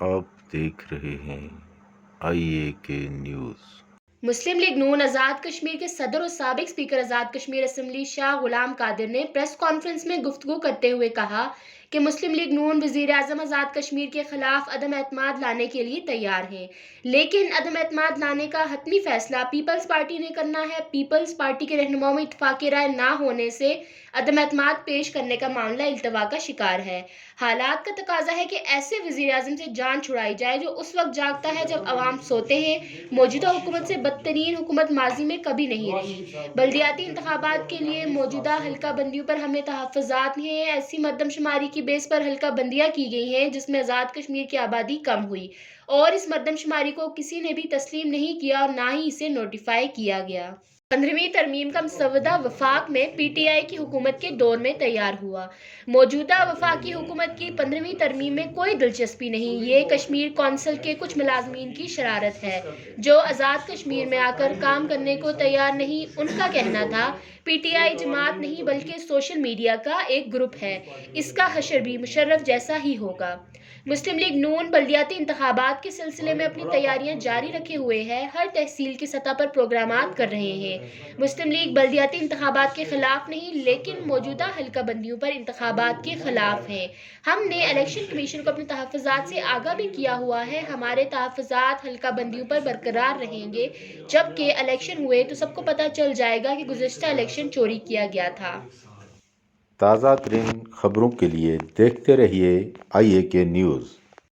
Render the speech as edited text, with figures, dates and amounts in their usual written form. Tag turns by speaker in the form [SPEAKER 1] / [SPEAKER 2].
[SPEAKER 1] آپ دیکھ رہے ہیں IAK نیوز۔
[SPEAKER 2] مسلم لیگ نون آزاد کشمیر کے صدر اور سابق اسپیکر آزاد کشمیر اسمبلی شاہ غلام قادر نے پریس کانفرنس میں گفتگو کرتے ہوئے کہا کہ مسلم لیگ نون وزیر اعظم آزاد کشمیر کے خلاف عدم اعتماد لانے کے لیے تیار ہے، لیکن عدم اعتماد لانے کا حتمی فیصلہ پیپلز پارٹی نے کرنا ہے۔ پیپلز پارٹی کے رہنماؤں میں اتفاق رائے نہ ہونے سے عدم اعتماد پیش کرنے کا معاملہ التوا کا شکار ہے۔ حالات کا تقاضا ہے کہ ایسے وزیر اعظم سے جان چھڑائی جائے جو اس وقت جاگتا ہے جب عوام سوتے ہیں۔ موجودہ حکومت سے بدترین حکومت ماضی میں کبھی نہیں رہی۔ بلدیاتی انتخابات کے لیے موجودہ حلقہ بندیوں پر ہمیں تحفظات ہیں۔ ایسی مردم شماری کی بیس پر حلقہ بندیاں کی گئی ہیں جس میں آزاد کشمیر کی آبادی کم ہوئی، اور اس مردم شماری کو کسی نے بھی تسلیم نہیں کیا اور نہ ہی اسے نوٹیفائی کیا گیا۔ 15ویں ترمیم کا مسودہ وفاق میں PTI کی حکومت کے دور میں تیار ہوا۔ موجودہ وفاقی حکومت کی 15ویں ترمیم میں کوئی دلچسپی نہیں۔ یہ کشمیر کونسل کے کچھ ملازمین کی شرارت ہے جو آزاد کشمیر میں آ کر کام کرنے کو تیار نہیں۔ ان کا کہنا تھا PTI جماعت نہیں بلکہ سوشل میڈیا کا ایک گروپ ہے، اس کا حشر بھی مشرف جیسا ہی ہوگا۔ مسلم لیگ نون بلدیاتی انتخابات کے سلسلے میں اپنی تیاریاں جاری رکھے ہوئے ہے، ہر تحصیل کی سطح پر پروگرامات کر رہے ہیں۔ مسلم لیگ بلدیاتی انتخابات کے خلاف نہیں لیکن موجودہ حلقہ بندیوں پر انتخابات کے خلاف ہے۔ ہم نے الیکشن کمیشن کو اپنے تحفظات سے آگاہ بھی کیا ہوا ہے۔ ہمارے تحفظات حلقہ بندیوں پر برقرار رہیں گے، جبکہ الیکشن ہوئے تو سب کو پتہ چل جائے گا کہ گزشتہ الیکشن چوری کیا گیا تھا۔
[SPEAKER 1] تازہ ترین خبروں کے لیے دیکھتے رہیے IAK نیوز۔